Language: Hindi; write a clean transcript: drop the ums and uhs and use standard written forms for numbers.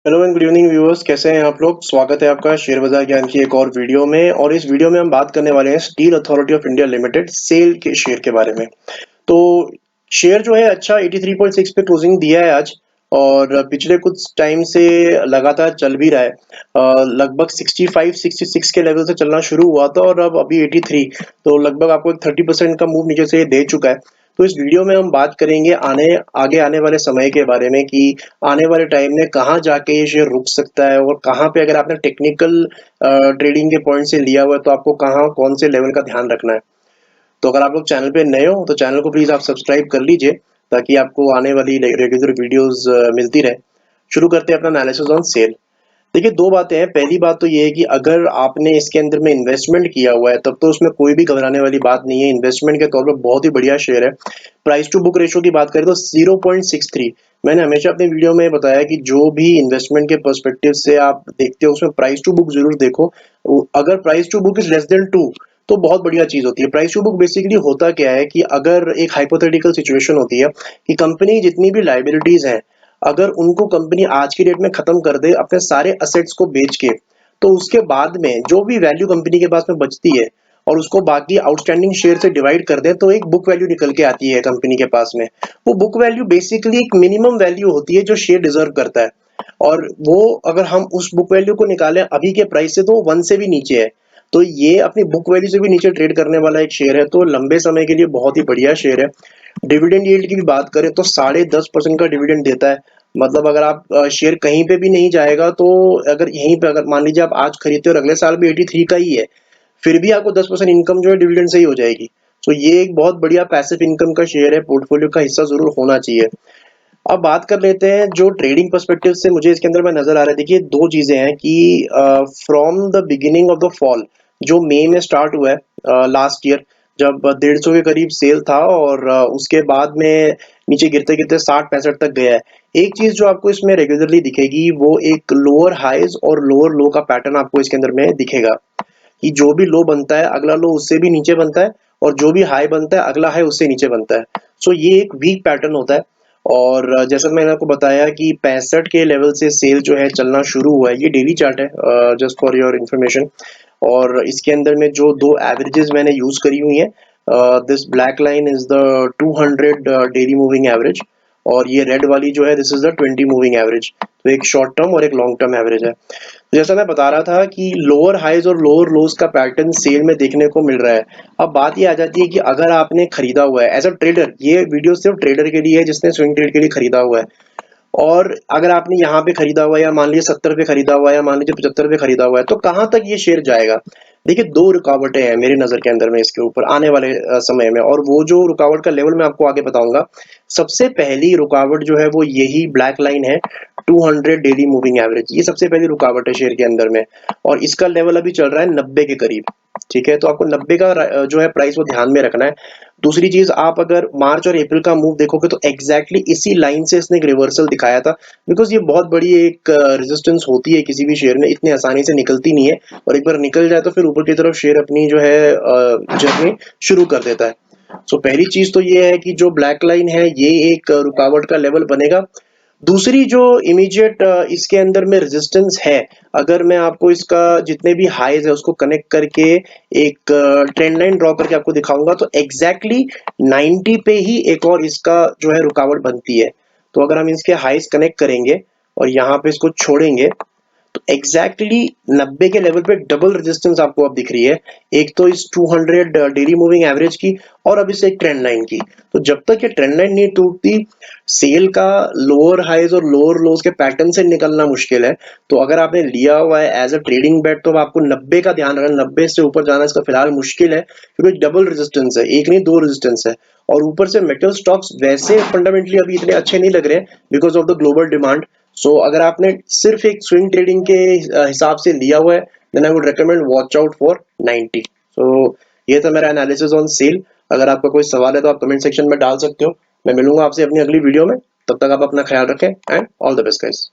Hello and good evening viewers, कैसे हैं आप लोग। स्वागत है आपका शेयर बाजार ज्ञान की एक और वीडियो में। और इस वीडियो में हम बात करने वाले हैं Steel Authority of India Limited SAIL के शेयर के बारे में। तो शेयर जो है अच्छा 83.6 पे क्लोजिंग दिया है आज। और पिछले कुछ टाइम से लगातार चल भी रहा है। लगभग 65-66 के लेवल से चलना शुरू हुआ था और अब अभी 83। तो लगभग आपको एक 30% का मूव नीचे से दे चुका है। तो इस वीडियो में हम बात करेंगे आगे आने वाले समय के बारे में कि आने वाले टाइम में कहाँ जाके ये शेयर रुक सकता है और कहाँ पे अगर आपने टेक्निकल ट्रेडिंग के पॉइंट से लिया हुआ है तो आपको कहाँ कौन से लेवल का ध्यान रखना है। तो अगर आप लोग चैनल पे नए हो तो चैनल को प्लीज आप सब्सक्राइब कर लीजिए ताकि आपको आने वाली रेगुलर वीडियोस मिलती रहे। शुरू करते हैं अपना एनालिसिस ऑन सेल। देखिए, दो बातें हैं। पहली बात तो ये है कि अगर आपने इसके अंदर में इन्वेस्टमेंट किया हुआ है तब तो उसमें कोई भी घबराने वाली बात नहीं है। इन्वेस्टमेंट के तौर पर बहुत ही बढ़िया शेयर है। प्राइस टू बुक रेशो की बात करें तो 0.63। मैंने हमेशा अपने वीडियो में बताया कि जो भी इन्वेस्टमेंट के पर्सपेक्टिव से आप देखते हो उसमें प्राइस टू बुक जरूर देखो। अगर price to book is less than 2 तो बहुत बढ़िया चीज होती है। प्राइस टू बुक बेसिकली होता क्या है कि अगर एक हाइपोथेटिकल सिचुएशन होती है कि कंपनी जितनी भी लाइबिलिटीज हैं, अगर उनको कंपनी आज की डेट में खत्म कर दे अपने सारे असेट्स को बेच के, तो उसके बाद में जो भी वैल्यू कंपनी के पास में बचती है और उसको बाकी आउटस्टैंडिंग शेयर से डिवाइड कर दें तो एक बुक वैल्यू निकल के आती है कंपनी के पास में। वो बुक वैल्यू बेसिकली एक मिनिमम वैल्यू होती है जो शेयर डिजर्व करता है। और वो अगर हम उस बुक वैल्यू को निकालें अभी के प्राइस से तो 1 से भी नीचे है। तो ये अपनी बुक वैल्यू से भी नीचे ट्रेड करने वाला एक शेयर है, तो लंबे समय के लिए बहुत ही बढ़िया शेयर है। डिविडेंड यील्ड की भी बात करें तो 10.5% का डिविडेंड देता है। मतलब अगर आप शेयर कहीं पे भी नहीं जाएगा तो अगर यहीं पे अगर मान लीजिए आप आज खरीदते हो और अगले साल भी 83 का ही है, फिर भी आपको 10% इनकम जो है डिविडेंड से ही हो जाएगी। तो ये एक बहुत बढ़िया पैसिव इनकम का शेयर है, पोर्टफोलियो का हिस्सा जरूर होना चाहिए। अब बात कर लेते हैं जो ट्रेडिंग पर्सपेक्टिव से मुझे इसके अंदर में नजर आ रहा है। देखिए, दो चीजें हैं कि from the beginning of the fall, जो मई में स्टार्ट हुआ है लास्ट ईयर, जब 150 के करीब सेल था और उसके बाद में नीचे गिरते गिरते 60-65 तक गया है। एक चीज जो आपको इसमें रेगुलरली दिखेगी वो एक लोअर हाईज और लोअर लो का पैटर्न आपको इसके अंदर में दिखेगा कि जो भी लो बनता है अगला लो उससे भी नीचे बनता है और जो भी हाई बनता है अगला हाई उससे नीचे बनता है। सो ये एक वीक पैटर्न होता है। और जैसा मैंने आपको बताया कि 65 के लेवल से सेल जो है चलना शुरू हुआ है। ये डेली चार्ट है, जस्ट फॉर योर इंफॉर्मेशन। और इसके अंदर में जो दो एवरेजेस मैंने यूज करी हुई है, this black line is the 200 daily moving average और ये रेड वाली जो है this is the 20 moving average. तो एक शॉर्ट टर्म और एक लॉन्ग टर्म एवरेज है। जैसा मैं बता रहा था कि लोअर हाइज और लोअर लोज का पैटर्न सेल में देखने को मिल रहा है। अब बात ये आ जाती है कि अगर आपने खरीदा हुआ है एज अ ट्रेडर, ये वीडियो सिर्फ ट्रेडर के लिए है जिसने स्विंग ट्रेड के लिए खरीदा हुआ है। और अगर आपने यहाँ पे खरीदा हुआ है या मान लीजिए 70 पे खरीदा हुआ है या मान लीजिए 75 पे खरीदा हुआ है तो कहाँ तक ये शेयर जाएगा। देखिए, दो रुकावटें हैं मेरी नजर के अंदर में इसके ऊपर आने वाले समय में, और वो जो रुकावट का लेवल मैं आपको आगे बताऊंगा। सबसे पहली रुकावट जो है वो यही ब्लैक लाइन है, 200 डेली मूविंग एवरेज। ये सबसे पहली रुकावट है शेयर के अंदर में। और इसका लेवल अभी चल रहा है 90 के करीब। ठीक है, तो आपको 90 का जो है प्राइस वो ध्यान में रखना है। दूसरी चीज, आप अगर मार्च और अप्रैल का मूव देखोगे तो एग्जैक्टली इसी लाइन से इसने एक रिवर्सल दिखाया था। बिकॉज ये बहुत बड़ी एक रेजिस्टेंस होती है किसी भी शेयर में, इतनी आसानी से निकलती नहीं है। और एक बार निकल जाए तो फिर ऊपर की तरफ शेयर अपनी जो है जर्नी शुरू कर देता है। सो पहली चीज तो ये है कि जो ब्लैक लाइन है ये एक रुकावट का लेवल बनेगा। दूसरी जो इमीडिएट इसके अंदर में रेजिस्टेंस है, अगर मैं आपको इसका जितने भी हाईज है उसको कनेक्ट करके एक ट्रेंड लाइन ड्रॉ करके आपको दिखाऊंगा तो एग्जैक्टली 90 पे ही एक और इसका जो है रुकावट बनती है। तो अगर हम इसके हाईज कनेक्ट करेंगे और यहाँ पे इसको छोड़ेंगे तो एग्जैक्टली 90 के लेवल पे डबल रेजिस्टेंस आपको अब दिख रही है। एक तो इस 200 डेली मूविंग एवरेज की और अब इसे एक ट्रेंड लाइन की। तो जब तक ये ट्रेंड लाइन नहीं टूटती, सेल का लोअर हाइज और लोअर लोज के पैटर्न से निकलना मुश्किल है। तो अगर आपने लिया हुआ है एज अ ट्रेडिंग बेट तो आपको 90 का ध्यान रखना। 90 से ऊपर जाना इसका फिलहाल मुश्किल है क्योंकि डबल रेजिस्टेंस है, एक नहीं दो रेजिस्टेंस है। और ऊपर से मेटल स्टॉक्स वैसे फंडामेंटली अभी इतने अच्छे नहीं लग रहे because of the global demand. So अगर आपने सिर्फ एक स्विंग ट्रेडिंग के हिसाब से लिया हुआ है then I would recommend watch out for 90। So ये था मेरा एनालिसिस ऑन सेल। अगर आपका कोई सवाल है तो आप कमेंट सेक्शन में डाल सकते हो। मैं मिलूंगा आपसे अपनी अगली वीडियो में। तब तक आप अपना ख्याल रखें and all the best guys.